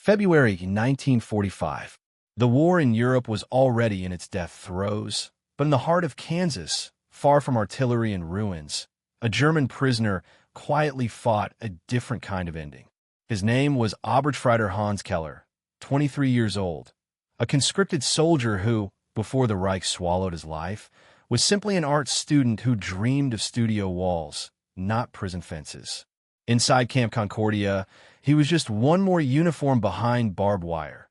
February 1945. The war in Europe was already in its death throes, but in the heart of Kansas, far from artillery and ruins, a German prisoner quietly fought a different kind of ending. His name was Oberstleutnant Hans Keller, 23 years old, a conscripted soldier who, before the Reich swallowed his life, was simply an art student who dreamed of studio walls, not prison fences. Inside Camp Concordia, he was just one more uniform behind barbed wire,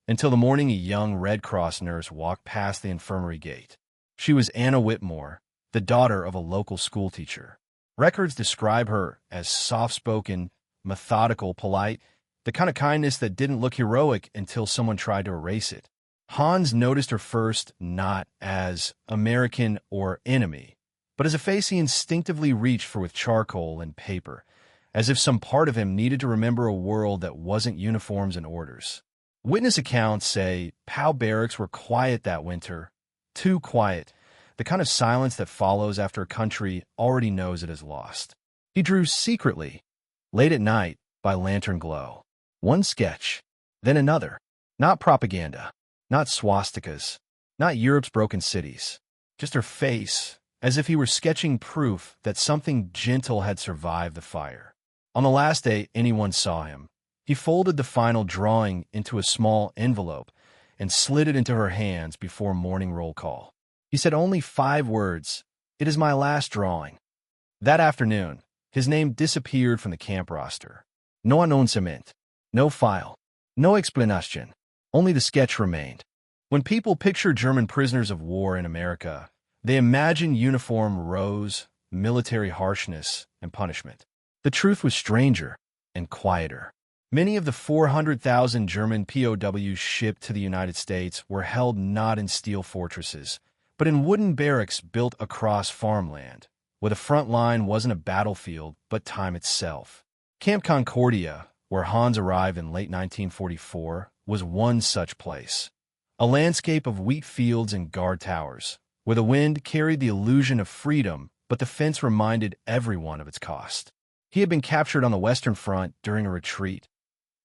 until the morning a young Red Cross nurse walked past the infirmary gate. She was Anna Whitmore, the daughter of a local schoolteacher. Records describe her as soft-spoken, methodical, polite, the kind of kindness that didn't look heroic until someone tried to erase it. Hans noticed her first not as American or enemy, but as a face he instinctively reached for with charcoal and paper, as if some part of him needed to remember a world that wasn't uniforms and orders. Witness accounts say POW barracks were quiet that winter, too quiet, the kind of silence that follows after a country already knows it is lost. He drew secretly, late at night, by lantern glow. One sketch, then another. Not propaganda, not swastikas, not Europe's broken cities. Just her face, as if he were sketching proof that something gentle had survived the fire. On the last day anyone saw him, he folded the final drawing into a small envelope and slid it into her hands before morning roll call. He said only 5 words, "It is my last drawing." That afternoon, his name disappeared from the camp roster. No announcement, no file, no explanation. Only the sketch remained. When people picture German prisoners of war in America, they imagine uniform rows, military harshness, and punishment. The truth was stranger and quieter. Many of the 400,000 German POWs shipped to the United States were held not in steel fortresses, but in wooden barracks built across farmland, where the front line wasn't a battlefield but time itself. Camp Concordia, where Hans arrived in late 1944, was one such place. A landscape of wheat fields and guard towers, where the wind carried the illusion of freedom, but the fence reminded everyone of its cost. He had been captured on the Western Front during a retreat,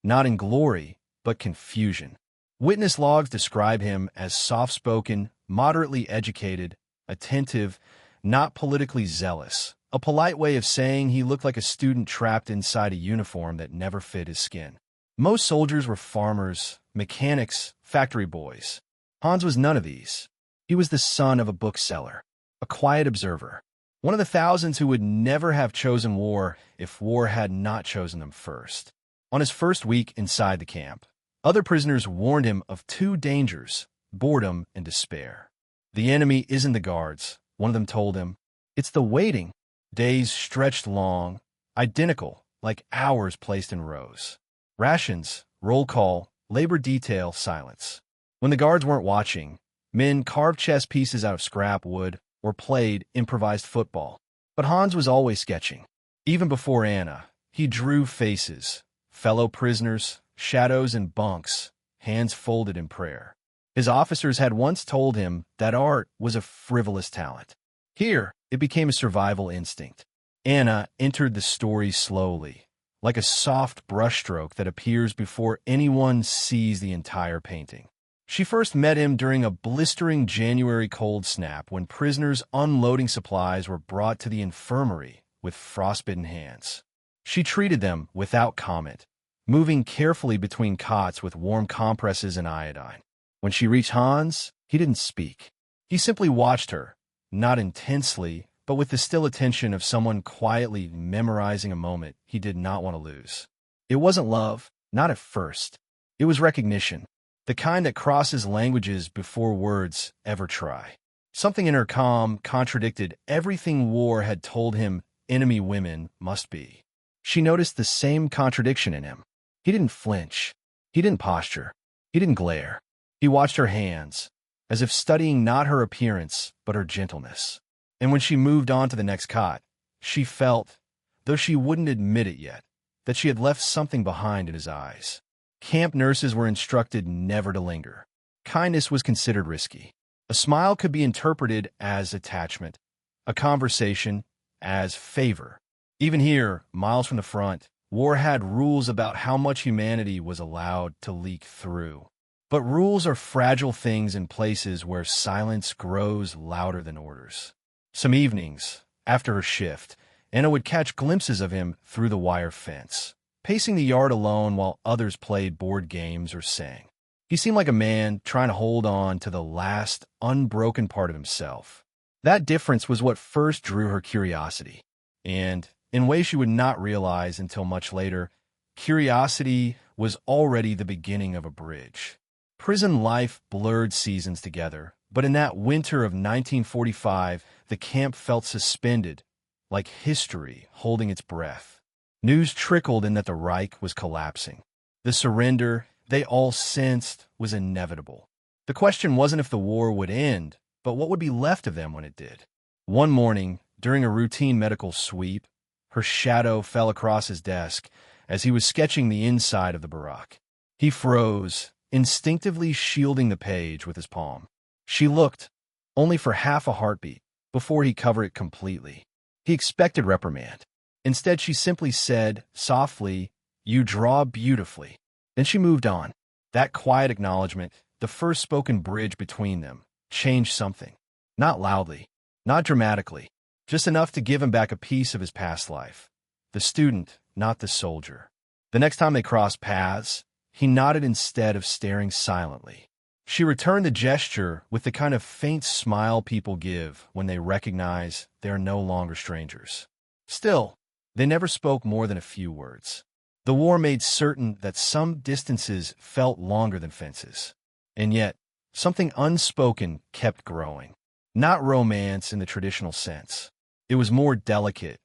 not in glory, but confusion. Witness logs describe him as soft-spoken, moderately educated, attentive, not politically zealous, a polite way of saying he looked like a student trapped inside a uniform that never fit his skin. Most soldiers were farmers, mechanics, factory boys. Hans was none of these. He was the son of a bookseller, a quiet observer, one of the thousands who would never have chosen war if war had not chosen them first. On his first week inside the camp, other prisoners warned him of 2 dangers: boredom and despair. "The enemy isn't the guards," one of them told him. "It's the waiting." Days stretched long, identical, like hours placed in rows. Rations, roll call, labor detail, silence. When the guards weren't watching, men carved chess pieces out of scrap wood or played improvised football. But Hans was always sketching. Even before Anna, he drew faces, fellow prisoners, shadows and bunks, hands folded in prayer. His officers had once told him that art was a frivolous talent. Here, it became a survival instinct. Anna entered the story slowly, like a soft brushstroke that appears before anyone sees the entire painting. She first met him during a blistering January cold snap when prisoners unloading supplies were brought to the infirmary with frostbitten hands. She treated them without comment, moving carefully between cots with warm compresses and iodine. When she reached Hans, he didn't speak. He simply watched her, not intensely, but with the still attention of someone quietly memorizing a moment he did not want to lose. It wasn't love, not at first. It was recognition, the kind that crosses languages before words ever try. Something in her calm contradicted everything war had told him enemy women must be. She noticed the same contradiction in him. He didn't flinch. He didn't posture. He didn't glare. He watched her hands, as if studying not her appearance, but her gentleness. And when she moved on to the next cot, she felt, though she wouldn't admit it yet, that she had left something behind in his eyes. Camp nurses were instructed never to linger. Kindness was considered risky. A smile could be interpreted as attachment, a conversation as favor. Even here, miles from the front, war had rules about how much humanity was allowed to leak through. But rules are fragile things in places where silence grows louder than orders. Some evenings, after her shift, Anna would catch glimpses of him through the wire fence, pacing the yard alone while others played board games or sang. He seemed like a man trying to hold on to the last, unbroken part of himself. That difference was what first drew her curiosity. And, in ways she would not realize until much later, curiosity was already the beginning of a bridge. Prison life blurred seasons together, but in that winter of 1945, the camp felt suspended, like history holding its breath. News trickled in that the Reich was collapsing. The surrender, they all sensed, was inevitable. The question wasn't if the war would end, but what would be left of them when it did. One morning, during a routine medical sweep, her shadow fell across his desk as he was sketching the inside of the barrack. He froze, instinctively shielding the page with his palm. She looked, only for half a heartbeat, before he covered it completely. He expected reprimand. Instead, she simply said, softly, "You draw beautifully." Then she moved on. That quiet acknowledgement, the first spoken bridge between them, changed something. Not loudly, not dramatically, just enough to give him back a piece of his past life. The student, not the soldier. The next time they crossed paths, he nodded instead of staring silently. She returned the gesture with the kind of faint smile people give when they recognize they are no longer strangers. Still, they never spoke more than a few words. The war made certain that some distances felt longer than fences. And yet, something unspoken kept growing. Not romance in the traditional sense. It was more delicate.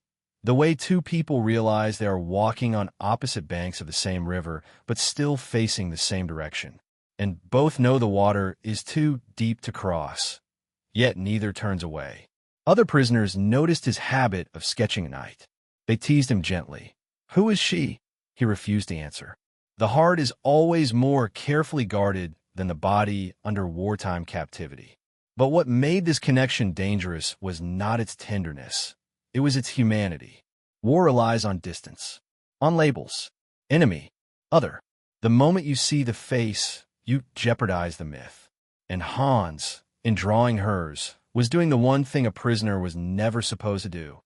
The way two people realize they are walking on opposite banks of the same river, but still facing the same direction. And both know the water is too deep to cross, yet neither turns away. Other prisoners noticed his habit of sketching at night. They teased him gently. "Who is she?" He refused to answer. The heart is always more carefully guarded than the body under wartime captivity. But what made this connection dangerous was not its tenderness. It was its humanity. War relies on distance, on labels, enemy, other. The moment you see the face, you jeopardize the myth. And Hans, in drawing hers, was doing the one thing a prisoner was never supposed to do.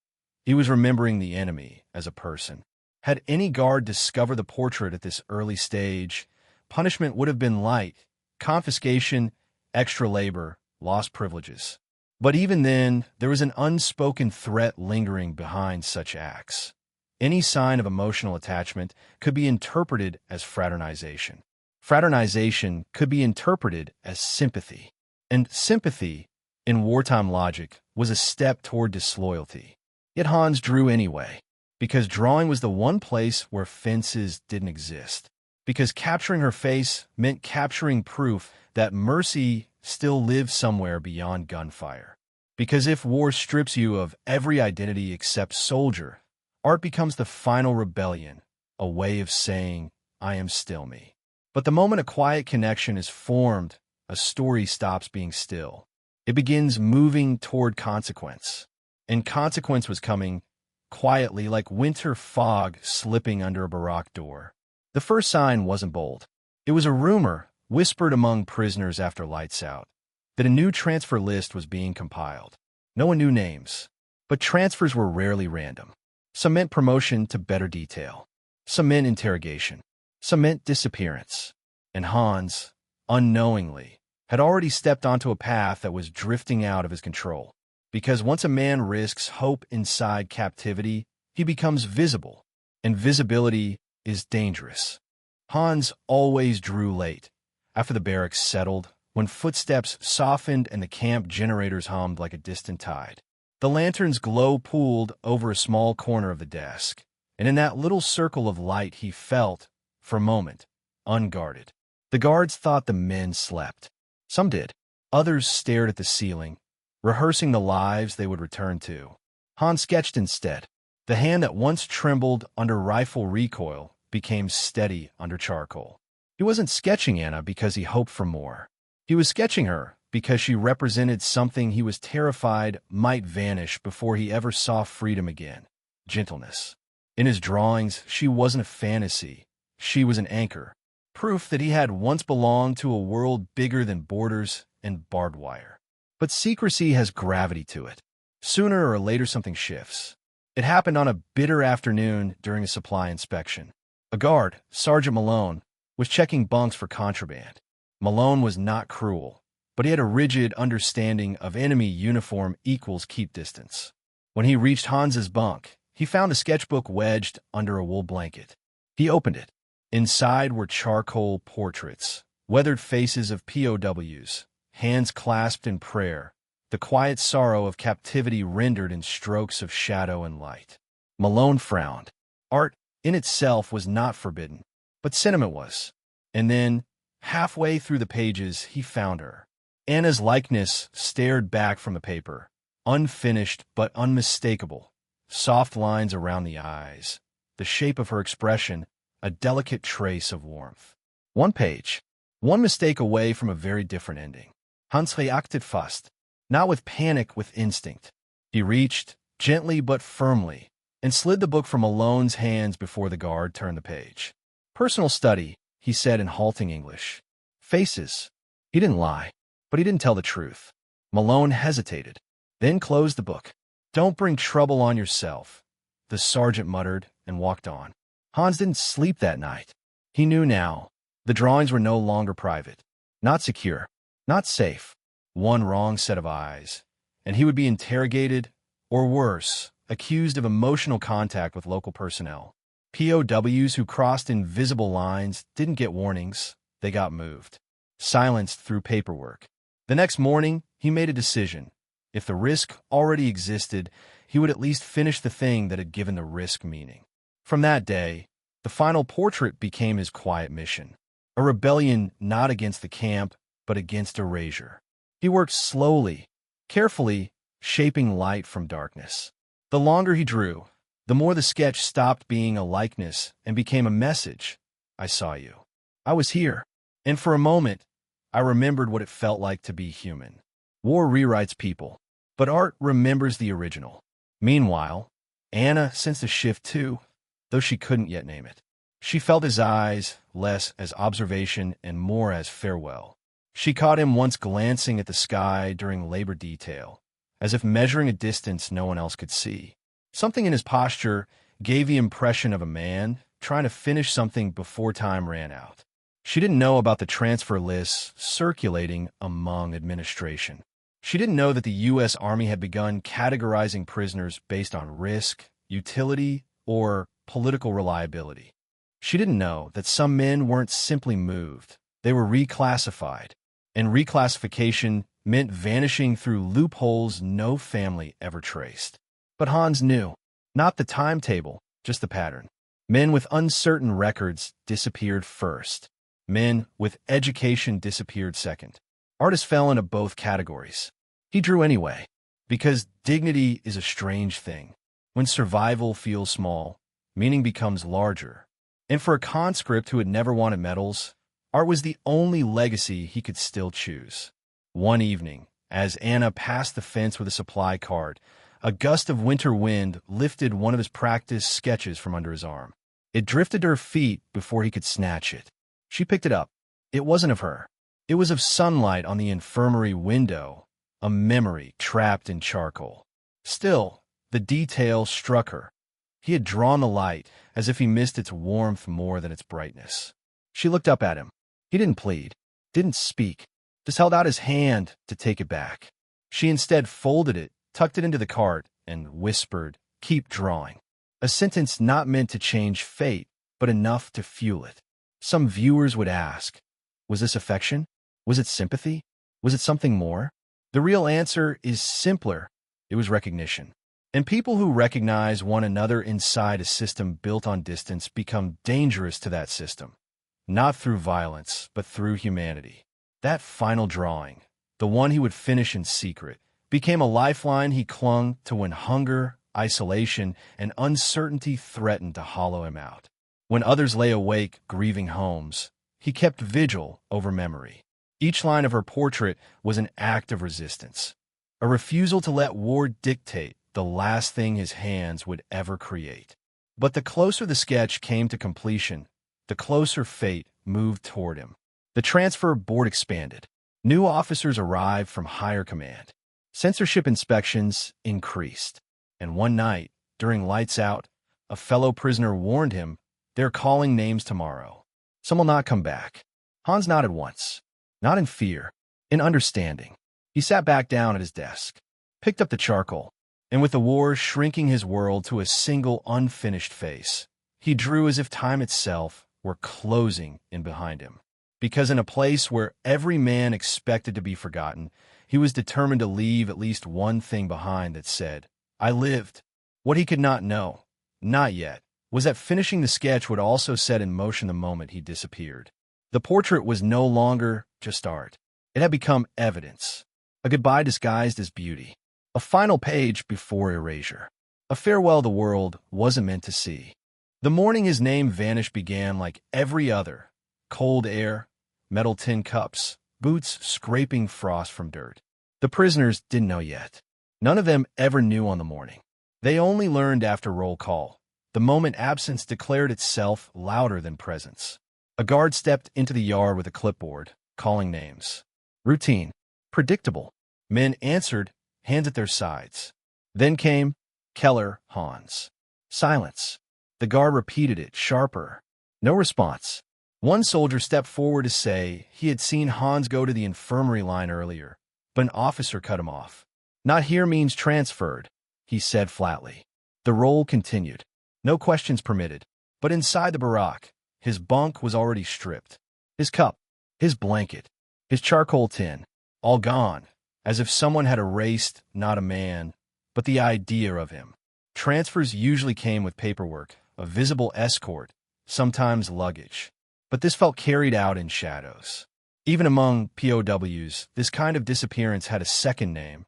He was remembering the enemy as a person. Had any guard discovered the portrait at this early stage, punishment would have been light: confiscation, extra labor, lost privileges. But even then, there was an unspoken threat lingering behind such acts. Any sign of emotional attachment could be interpreted as fraternization. Fraternization could be interpreted as sympathy. And sympathy, in wartime logic, was a step toward disloyalty. Yet Hans drew anyway, because drawing was the one place where fences didn't exist. Because capturing her face meant capturing proof that mercy still lives somewhere beyond gunfire. Because if war strips you of every identity except soldier, art becomes the final rebellion, a way of saying, "I am still me." But the moment a quiet connection is formed, a story stops being still. It begins moving toward consequence. And consequence was coming, quietly like winter fog slipping under a barrack door. The first sign wasn't bold. It was a rumor, whispered among prisoners after lights out, that a new transfer list was being compiled. No one knew names, but transfers were rarely random. Some meant promotion to better detail. Some meant interrogation. Some meant disappearance. And Hans, unknowingly, had already stepped onto a path that was drifting out of his control. Because once a man risks hope inside captivity, he becomes visible, and visibility is dangerous. Hans always drew late, after the barracks settled, when footsteps softened and the camp generators hummed like a distant tide. The lantern's glow pooled over a small corner of the desk, and in that little circle of light he felt, for a moment, unguarded. The guards thought the men slept. Some did. Others stared at the ceiling, rehearsing the lives they would return to. Hans sketched instead. The hand that once trembled under rifle recoil became steady under charcoal. He wasn't sketching Anna because he hoped for more. He was sketching her because she represented something he was terrified might vanish before he ever saw freedom again: gentleness. In his drawings, she wasn't a fantasy. She was an anchor, proof that he had once belonged to a world bigger than borders and barbed wire. But secrecy has gravity to it. Sooner or later something shifts. It happened on a bitter afternoon during a supply inspection. A guard, Sergeant Malone, was checking bunks for contraband. Malone was not cruel, but he had a rigid understanding of enemy uniform equals keep distance. When he reached Hans's bunk, he found a sketchbook wedged under a wool blanket. He opened it. Inside were charcoal portraits, weathered faces of POWs, hands clasped in prayer, the quiet sorrow of captivity rendered in strokes of shadow and light. Malone frowned. Art in itself was not forbidden, but sentiment was. And then, halfway through the pages, he found her. Anna's likeness stared back from the paper, unfinished but unmistakable, soft lines around the eyes, the shape of her expression, a delicate trace of warmth. One page, one mistake away from a very different ending. Hans reacted fast, not with panic, with instinct. He reached, gently but firmly, and slid the book from Malone's hands before the guard turned the page. Personal study, he said in halting English. Faces. He didn't lie, but he didn't tell the truth. Malone hesitated, then closed the book. Don't bring trouble on yourself, the sergeant muttered and walked on. Hans didn't sleep that night. He knew now. The drawings were no longer private, not secure, not safe. One wrong set of eyes, and he would be interrogated, or worse, accused of emotional contact with local personnel. POWs who crossed invisible lines didn't get warnings, they got moved, silenced through paperwork. The next morning, he made a decision. If the risk already existed, he would at least finish the thing that had given the risk meaning. From that day, the final portrait became his quiet mission, a rebellion not against the camp, but against erasure. He worked slowly, carefully, shaping light from darkness. The longer he drew, the more the sketch stopped being a likeness and became a message. I saw you. I was here. And for a moment, I remembered what it felt like to be human. War rewrites people, but art remembers the original. Meanwhile, Anna sensed a shift too, though she couldn't yet name it. She felt his eyes, less as observation and more as farewell. She caught him once glancing at the sky during labor detail, as if measuring a distance no one else could see. Something in his posture gave the impression of a man trying to finish something before time ran out. She didn't know about the transfer lists circulating among administration. She didn't know that the U.S. Army had begun categorizing prisoners based on risk, utility, or political reliability. She didn't know that some men weren't simply moved, they were reclassified, and reclassification meant vanishing through loopholes no family ever traced. But Hans knew, not the timetable, just the pattern. Men with uncertain records disappeared first. Men with education disappeared second. Artists fell into both categories. He drew anyway, because dignity is a strange thing. When survival feels small, meaning becomes larger. And for a conscript who had never wanted medals, art was the only legacy he could still choose. One evening, as Anna passed the fence with a supply cart, a gust of winter wind lifted one of his practice sketches from under his arm. It drifted to her feet before he could snatch it. She picked it up. It wasn't of her. It was of sunlight on the infirmary window, a memory trapped in charcoal. Still, the detail struck her. He had drawn the light as if he missed its warmth more than its brightness. She looked up at him. He didn't plead, didn't speak, just held out his hand to take it back. She instead folded it, tucked it into the cart, and whispered, "Keep drawing." A sentence not meant to change fate, but enough to fuel it. Some viewers would ask, was this affection? Was it sympathy? Was it something more? The real answer is simpler. It was recognition. And people who recognize one another inside a system built on distance become dangerous to that system, not through violence, but through humanity. That final drawing, the one he would finish in secret, became a lifeline he clung to when hunger, isolation, and uncertainty threatened to hollow him out. When others lay awake, grieving homes, he kept vigil over memory. Each line of her portrait was an act of resistance, a refusal to let war dictate the last thing his hands would ever create. But the closer the sketch came to completion, the closer fate moved toward him. The transfer board expanded. New officers arrived from higher command. Censorship inspections increased. And one night, during lights out, a fellow prisoner warned him, "They're calling names tomorrow. Some will not come back." Hans nodded once, not in fear, in understanding. He sat back down at his desk, picked up the charcoal, and with the war shrinking his world to a single unfinished face, he drew as if time itself were closing in behind him. Because in a place where every man expected to be forgotten, he was determined to leave at least one thing behind that said, "I lived." What he could not know, not yet, was that finishing the sketch would also set in motion the moment he disappeared. The portrait was no longer just art. It had become evidence, a goodbye disguised as beauty, a final page before erasure, a farewell the world wasn't meant to see. The morning his name vanished began like every other: cold air, metal tin cups, boots scraping frost from dirt. The prisoners didn't know yet. None of them ever knew on the morning. They only learned after roll call, the moment absence declared itself louder than presence. A guard stepped into the yard with a clipboard, calling names. Routine. Predictable. Men answered, hands at their sides. Then came Keller, Hans. Silence. The guard repeated it, sharper. No response. One soldier stepped forward to say he had seen Hans go to the infirmary line earlier, but an officer cut him off. "Not here means transferred," he said flatly. The roll continued. No questions permitted. But inside the barack, his bunk was already stripped. His cup, his blanket, his charcoal tin, all gone, as if someone had erased not a man, but the idea of him. Transfers usually came with paperwork, a visible escort, sometimes luggage. But this felt carried out in shadows. Even among POWs, this kind of disappearance had a second name: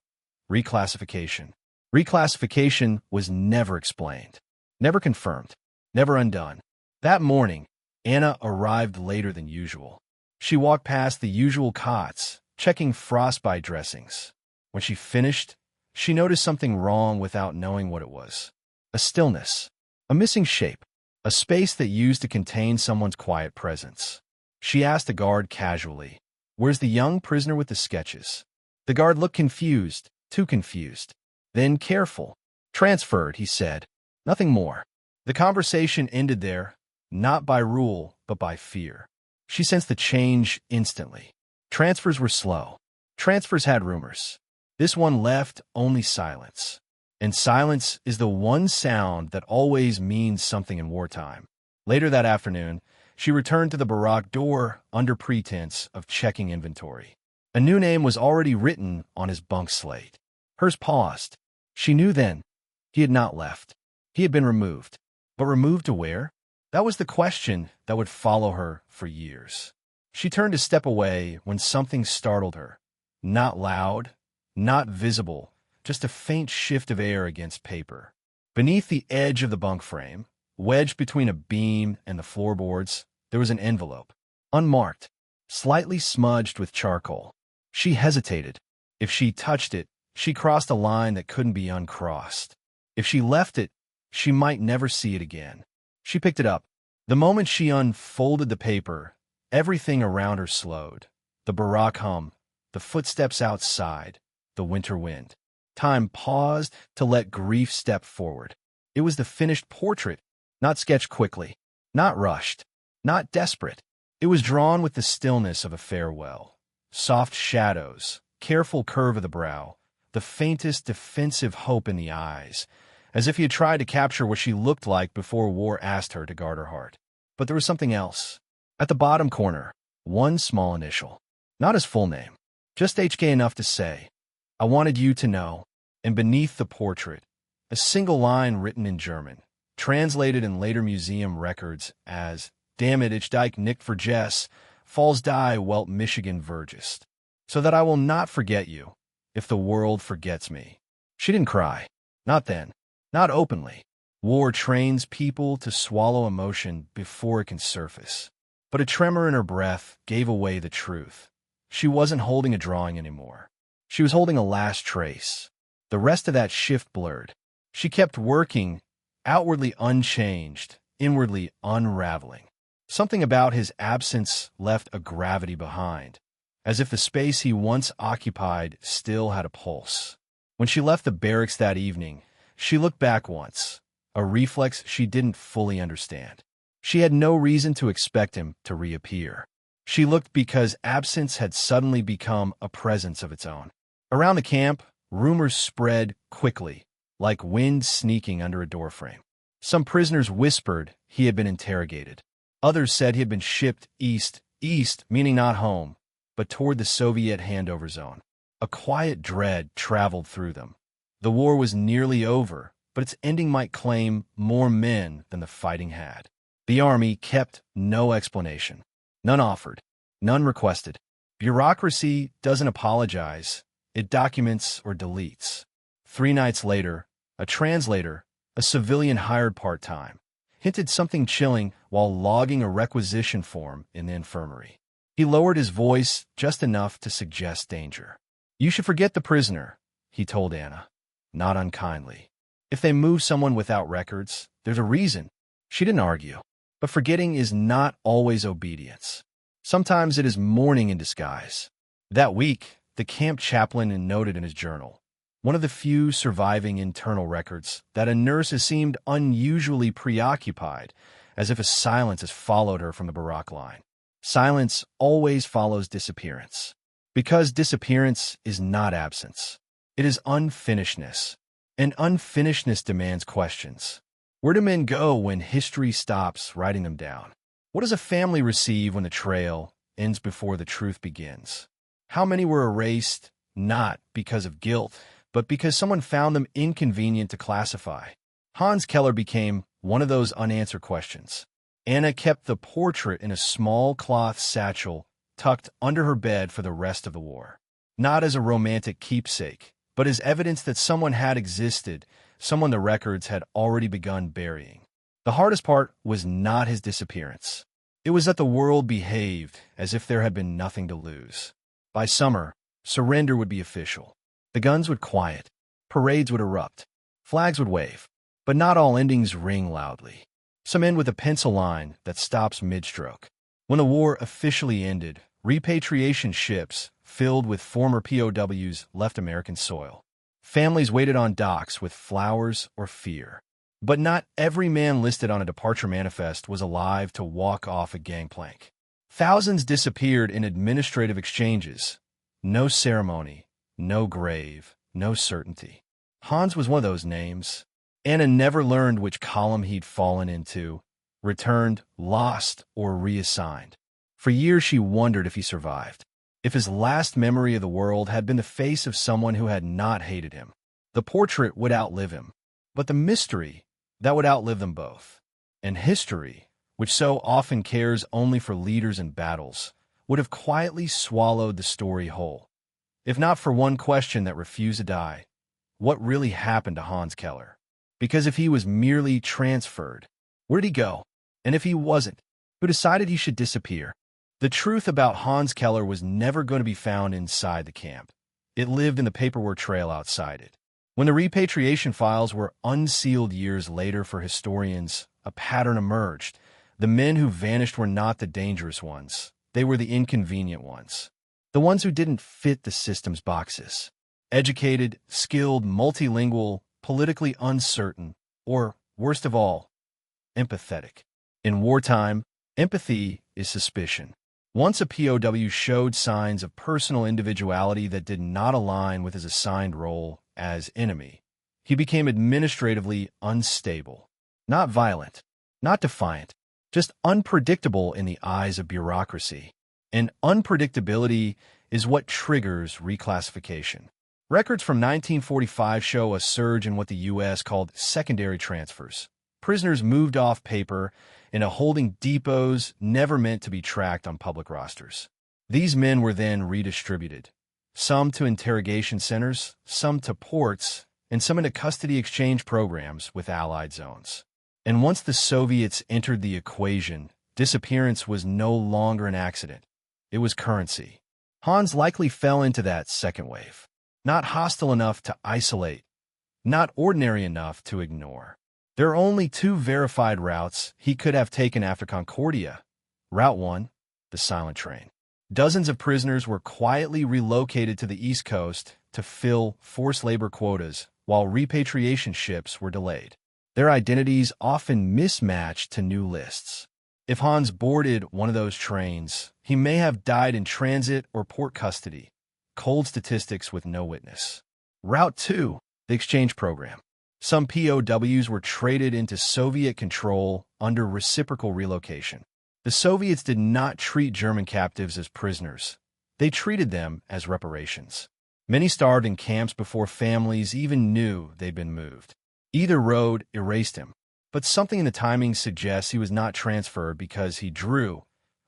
reclassification. Reclassification was never explained, never confirmed, never undone. That morning, Anna arrived later than usual. She walked past the usual cots, checking frostbite dressings. When she finished, she noticed something wrong without knowing what it was. A stillness, a missing shape, a space that used to contain someone's quiet presence. She asked the guard casually, "Where's the young prisoner with the sketches?" The guard looked confused, too confused. Then careful. "Transferred," he said. Nothing more. The conversation ended there, not by rule, but by fear. She sensed the change instantly. Transfers were slow. Transfers had rumors. This one left only silence. And silence is the one sound that always means something in wartime. Later that afternoon, she returned to the barack door under pretense of checking inventory. A new name was already written on his bunk slate. Hers paused. She knew then. He had not left. He had been removed. But removed to where? That was the question that would follow her for years. She turned to step away when something startled her. Not loud, not visible, just a faint shift of air against paper. Beneath the edge of the bunk frame, wedged between a beam and the floorboards, there was an envelope. Unmarked, slightly smudged with charcoal. She hesitated. If she touched it, she crossed a line that couldn't be uncrossed. If she left it, she might never see it again. She picked it up. The moment she unfolded the paper, everything around her slowed. The barack hummed, the footsteps outside, the winter wind. Time paused to let grief step forward. It was the finished portrait, not sketched quickly, not rushed, not desperate. It was drawn with the stillness of a farewell. Soft shadows, careful curve of the brow, the faintest defensive hope in the eyes, as if he had tried to capture what she looked like before war asked her to guard her heart. But there was something else. At the bottom corner, one small initial. Not his full name, just HK enough to say, "I wanted you to know." And beneath the portrait, a single line written in German, translated in later museum records as, "Damn it, ich dich nicht vergesse, falls die Welt Michigan Vergist. So that I will not forget you, if the world forgets me." She didn't cry. Not then. Not openly. War trains people to swallow emotion before it can surface. But a tremor in her breath gave away the truth. She wasn't holding a drawing anymore. She was holding a last trace. The rest of that shift blurred. She kept working, outwardly unchanged, inwardly unraveling. Something about his absence left a gravity behind, as if the space he once occupied still had a pulse. When she left the barracks that evening, she looked back once, a reflex she didn't fully understand. She had no reason to expect him to reappear. She looked because absence had suddenly become a presence of its own. Around the camp, rumors spread quickly, like wind sneaking under a doorframe. Some prisoners whispered he had been interrogated. Others said he had been shipped east, meaning not home, but toward the Soviet handover zone. A quiet dread traveled through them. The war was nearly over, but its ending might claim more men than the fighting had. The army kept no explanation. None offered. None requested. Bureaucracy doesn't apologize. It documents or deletes. 3 nights later, a translator, a civilian hired part-time, hinted something chilling while logging a requisition form in the infirmary. He lowered his voice just enough to suggest danger. "You should forget the prisoner," he told Anna, not unkindly. "If they move someone without records, there's a reason." She didn't argue. But forgetting is not always obedience. Sometimes it is mourning in disguise. That week, the camp chaplain noted in his journal, one of the few surviving internal records, that a nurse has seemed unusually preoccupied, as if a silence has followed her from the barrack line. Silence always follows disappearance. Because disappearance is not absence. It is unfinishedness. And unfinishedness demands questions. Where do men go when history stops writing them down? What does a family receive when the trail ends before the truth begins? How many were erased, not because of guilt, but because someone found them inconvenient to classify? Hans Keller became one of those unanswered questions. Anna kept the portrait in a small cloth satchel tucked under her bed for the rest of the war. Not as a romantic keepsake, but as evidence that someone had existed, someone the records had already begun burying. The hardest part was not his disappearance. It was that the world behaved as if there had been nothing to lose. By summer, surrender would be official. The guns would quiet. Parades would erupt. Flags would wave. But not all endings ring loudly. Some end with a pencil line that stops mid-stroke. When the war officially ended, repatriation ships filled with former POWs left American soil. Families waited on docks with flowers or fear. But not every man listed on a departure manifest was alive to walk off a gangplank. Thousands disappeared in administrative exchanges. No ceremony, no grave, no certainty. Hans was one of those names. Anna never learned which column he'd fallen into, returned, lost, or reassigned. For years she wondered if he survived. If his last memory of the world had been the face of someone who had not hated him. The portrait would outlive him. But the mystery, that would outlive them both. And history, which so often cares only for leaders and battles, would have quietly swallowed the story whole. If not for one question that refused to die. What really happened to Hans Keller? Because if he was merely transferred, where'd he go? And if he wasn't, who decided he should disappear? The truth about Hans Keller was never going to be found inside the camp. It lived in the paperwork trail outside it. When the repatriation files were unsealed years later for historians, a pattern emerged. The men who vanished were not the dangerous ones. They were the inconvenient ones. The ones who didn't fit the system's boxes. Educated, skilled, multilingual, politically uncertain, or, worst of all, empathetic. In wartime, empathy is suspicion. Once a POW showed signs of personal individuality that did not align with his assigned role as enemy, he became administratively unstable. Not violent, not defiant, just unpredictable in the eyes of bureaucracy. And unpredictability is what triggers reclassification. Records from 1945 show a surge in what the U.S. called secondary transfers. Prisoners moved off paper into holding depots never meant to be tracked on public rosters. These men were then redistributed, some to interrogation centers, some to ports, and some into custody exchange programs with Allied zones. And once the Soviets entered the equation, disappearance was no longer an accident. It was currency. Hans likely fell into that second wave. Not hostile enough to isolate, not ordinary enough to ignore. There are only two verified routes he could have taken after Concordia. Route 1, the silent train. Dozens of prisoners were quietly relocated to the East Coast to fill forced labor quotas, while repatriation ships were delayed. Their identities often mismatched to new lists. If Hans boarded one of those trains, he may have died in transit or port custody. Cold statistics with no witness. Route 2, the exchange program. Some POWs were traded into Soviet control under reciprocal relocation. The Soviets did not treat German captives as prisoners. They treated them as reparations. Many starved in camps before families even knew they'd been moved. Either road erased him, but something in the timing suggests he was not transferred because he drew,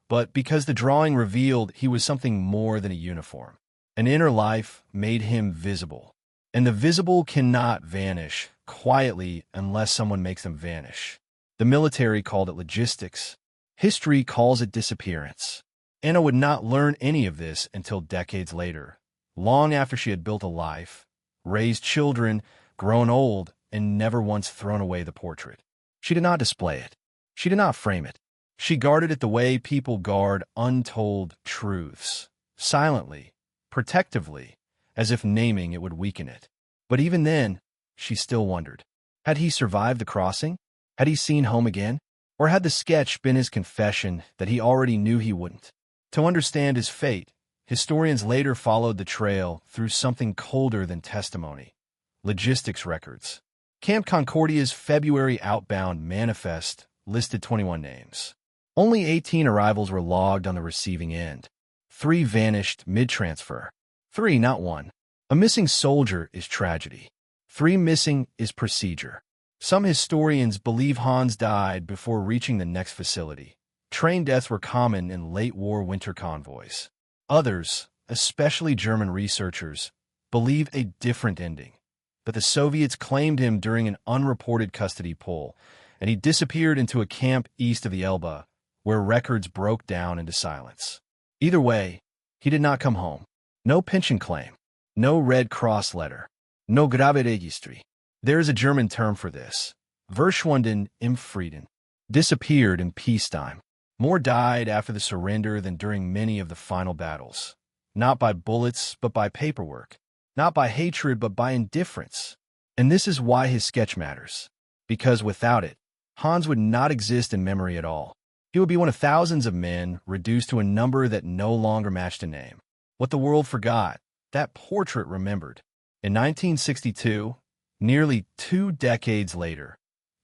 but because the drawing revealed he was something more than a uniform. An inner life made him visible, and the visible cannot vanish quietly unless someone makes them vanish. The military called it logistics. History calls it disappearance. Anna would not learn any of this until decades later, long after she had built a life, raised children, grown old, and never once thrown away the portrait. She did not display it. She did not frame it. She guarded it the way people guard untold truths, silently, protectively, as if naming it would weaken it. But even then, she still wondered. Had he survived the crossing? Had he seen home again? Or had the sketch been his confession that he already knew he wouldn't? To understand his fate, historians later followed the trail through something colder than testimony: logistics records. Camp Concordia's February outbound manifest listed 21 names. Only 18 arrivals were logged on the receiving end. 3 vanished mid-transfer. 3, not 1. A missing soldier is tragedy. 3 missing is procedure. Some historians believe Hans died before reaching the next facility. Train deaths were common in late-war winter convoys. Others, especially German researchers, believe a different ending, that the Soviets claimed him during an unreported custody pull, and he disappeared into a camp east of the Elbe, where records broke down into silence. Either way, he did not come home. No pension claim, no Red Cross letter, no Graberegistry. There is a German term for this: Verschwunden im Frieden, disappeared in peacetime. More died after the surrender than during many of the final battles. Not by bullets, but by paperwork. Not by hatred, but by indifference. And this is why his sketch matters. Because without it, Hans would not exist in memory at all. He would be one of thousands of men reduced to a number that no longer matched a name. What the world forgot, that portrait remembered. In 1962, nearly 2 decades later,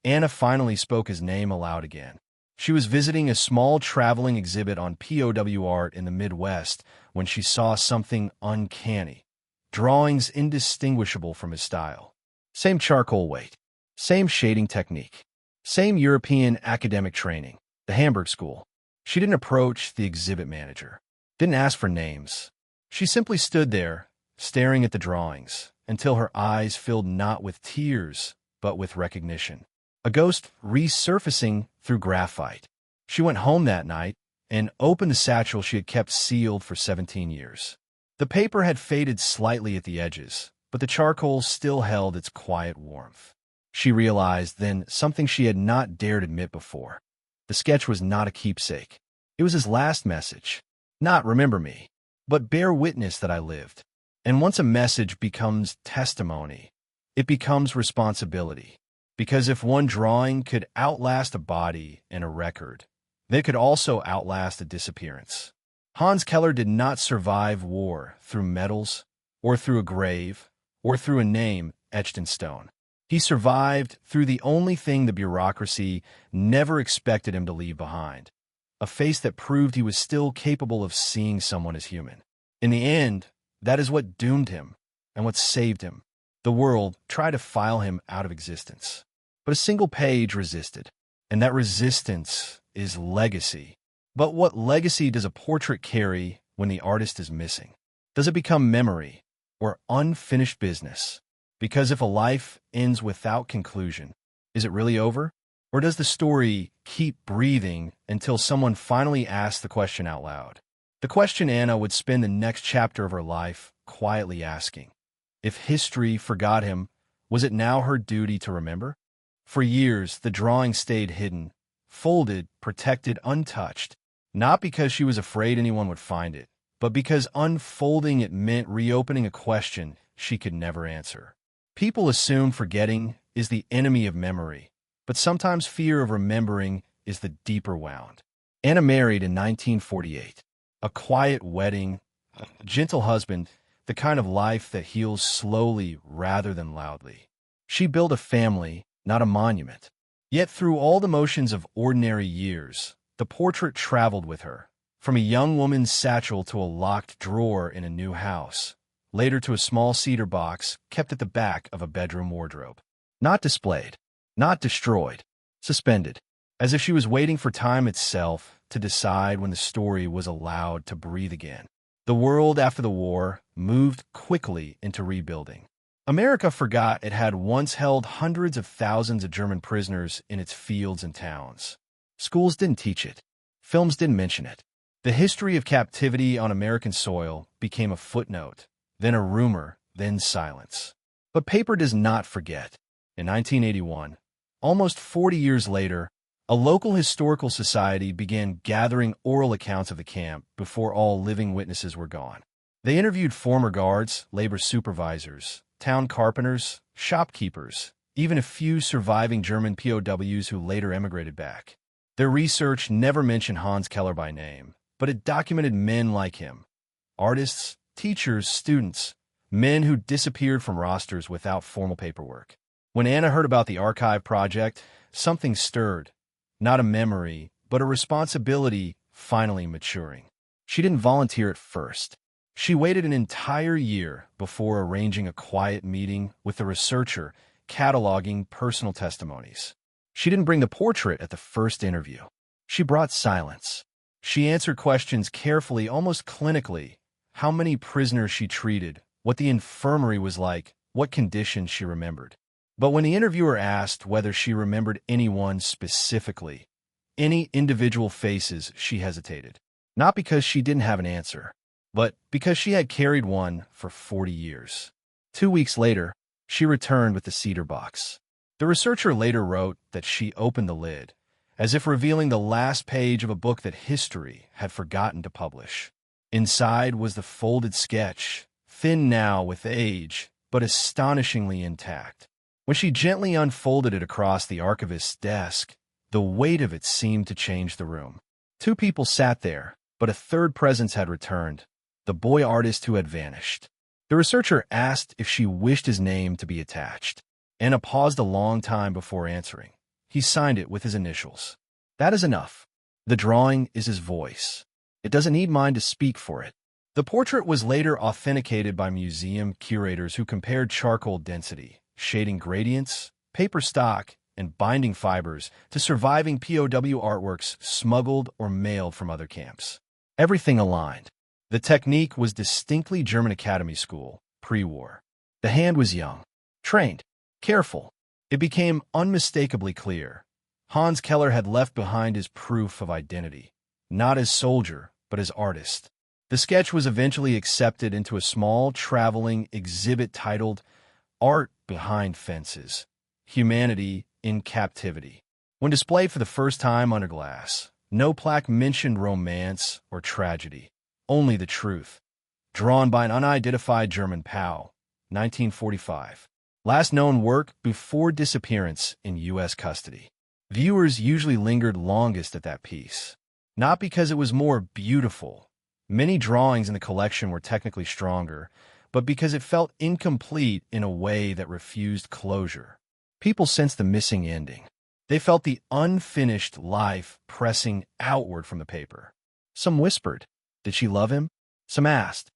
Anna finally spoke his name aloud again. She was visiting a small traveling exhibit on POW art in the Midwest when she saw something uncanny. Drawings indistinguishable from his style. Same charcoal weight, same shading technique, same European academic training, the Hamburg School. She didn't approach the exhibit manager, didn't ask for names. She simply stood there, staring at the drawings, until her eyes filled not with tears, but with recognition. A ghost resurfacing through graphite. She went home that night and opened the satchel she had kept sealed for 17 years. The paper had faded slightly at the edges, but the charcoal still held its quiet warmth. She realized then something she had not dared admit before. The sketch was not a keepsake. It was his last message. Not remember me, but bear witness that I lived. And once a message becomes testimony, it becomes responsibility. Because if one drawing could outlast a body and a record, they could also outlast a disappearance. Hans Keller did not survive war through medals, or through a grave, or through a name etched in stone. He survived through the only thing the bureaucracy never expected him to leave behind: a face that proved he was still capable of seeing someone as human. In the end, that is what doomed him and what saved him. The world tried to file him out of existence, but a single page resisted, and that resistance is legacy. But what legacy does a portrait carry when the artist is missing? Does it become memory or unfinished business? Because if a life ends without conclusion, is it really over? Or does the story keep breathing until someone finally asks the question out loud? The question Anna would spend the next chapter of her life quietly asking. If history forgot him, was it now her duty to remember? For years, the drawing stayed hidden, folded, protected, untouched, not because she was afraid anyone would find it, but because unfolding it meant reopening a question she could never answer. People assume forgetting is the enemy of memory, but sometimes fear of remembering is the deeper wound. Anna married in 1948. A quiet wedding, a gentle husband, the kind of life that heals slowly rather than loudly. She built a family, not a monument. Yet through all the motions of ordinary years, the portrait traveled with her, from a young woman's satchel to a locked drawer in a new house, later to a small cedar box kept at the back of a bedroom wardrobe. Not displayed, not destroyed, suspended, as if she was waiting for time itself to decide when the story was allowed to breathe again. The world after the war moved quickly into rebuilding. America forgot it had once held hundreds of thousands of German prisoners in its fields and towns. Schools didn't teach it. Films didn't mention it. The history of captivity on American soil became a footnote, then a rumor, then silence. But paper does not forget. In 1981, almost 40 years later, a local historical society began gathering oral accounts of the camp before all living witnesses were gone. They interviewed former guards, labor supervisors, town carpenters, shopkeepers, even a few surviving German POWs who later emigrated back. Their research never mentioned Hans Keller by name, but it documented men like him, artists, teachers, students, men who disappeared from rosters without formal paperwork. When Anna heard about the archive project, something stirred. Not a memory, but a responsibility finally maturing. She didn't volunteer at first. She waited an entire year before arranging a quiet meeting with the researcher, cataloging personal testimonies. She didn't bring the portrait at the first interview. She brought silence. She answered questions carefully, almost clinically. How many prisoners she treated, what the infirmary was like, what conditions she remembered. But when the interviewer asked whether she remembered anyone specifically, any individual faces, she hesitated. Not because she didn't have an answer, but because she had carried one for 40 years. 2 weeks later, she returned with the cedar box. The researcher later wrote that she opened the lid, as if revealing the last page of a book that history had forgotten to publish. Inside was the folded sketch, thin now with age, but astonishingly intact. When she gently unfolded it across the archivist's desk, the weight of it seemed to change the room. 2 people sat there, but a third presence had returned, the boy artist who had vanished. The researcher asked if she wished his name to be attached. Anna paused a long time before answering. He signed it with his initials. That is enough. The drawing is his voice. It doesn't need mine to speak for it. The portrait was later authenticated by museum curators who compared charcoal density, shading gradients, paper stock, and binding fibers to surviving POW artworks smuggled or mailed from other camps. Everything aligned. The technique was distinctly German Academy School, pre-war. The hand was young, trained, careful. It became unmistakably clear. Hans Keller had left behind his proof of identity, not as soldier, but as artist. The sketch was eventually accepted into a small traveling exhibit titled Art Behind Fences, Humanity in Captivity. When displayed for the first time under glass, no plaque mentioned romance or tragedy, only the truth. Drawn by an unidentified German POW, 1945. Last known work before disappearance in U.S. custody. Viewers usually lingered longest at that piece, not because it was more beautiful. Many drawings in the collection were technically stronger, but because it felt incomplete in a way that refused closure. People sensed the missing ending. They felt the unfinished life pressing outward from the paper. Some whispered, did she love him? Some asked,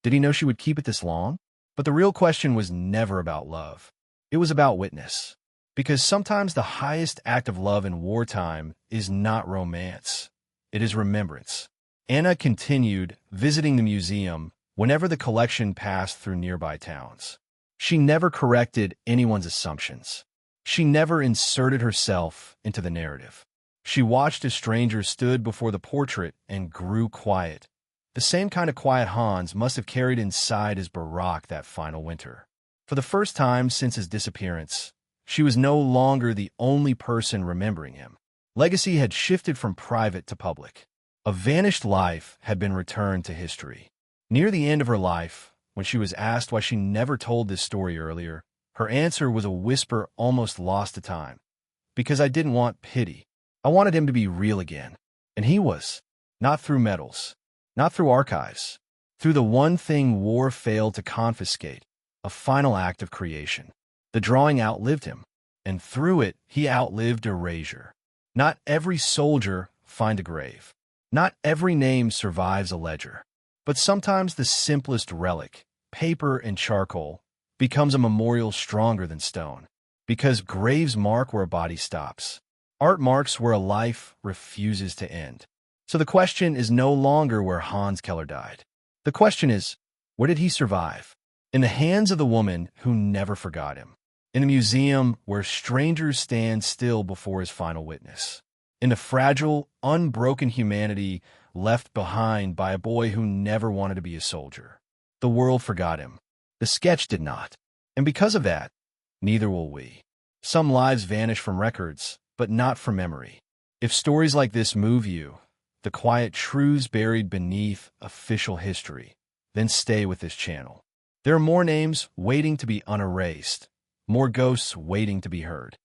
did he know she would keep it this long? But the real question was never about love. It was about witness. Because sometimes the highest act of love in wartime is not romance. It is remembrance. Anna continued visiting the museum whenever the collection passed through nearby towns. She never corrected anyone's assumptions. She never inserted herself into the narrative. She watched as strangers stood before the portrait and grew quiet. The same kind of quiet Hans must have carried inside his barack that final winter. For the first time since his disappearance, She was no longer the only person remembering him. Legacy had shifted from private to public. A vanished life had been returned to history. Near the end of her life, when she was asked why she never told this story earlier, her answer was a whisper almost lost to time. Because I didn't want pity. I wanted him to be real again. And he was. Not through medals. Not through archives. Through the one thing war failed to confiscate, a final act of creation. The drawing outlived him, and through it he outlived erasure. Not every soldier finds a grave. Not every name survives a ledger. But sometimes the simplest relic, paper and charcoal, becomes a memorial stronger than stone. Because graves mark where a body stops. Art marks where a life refuses to end. So the question is no longer where Hans Keller died. The question is, where did he survive? In the hands of the woman who never forgot him. In a museum where strangers stand still before his final witness. In the fragile, unbroken humanity left behind by a boy who never wanted to be a soldier. The world forgot him. The sketch did not. And because of that, neither will we. Some lives vanish from records, but not from memory. If stories like this move you, the quiet truths buried beneath official history, then stay with this channel. There are more names waiting to be unerased, more ghosts waiting to be heard.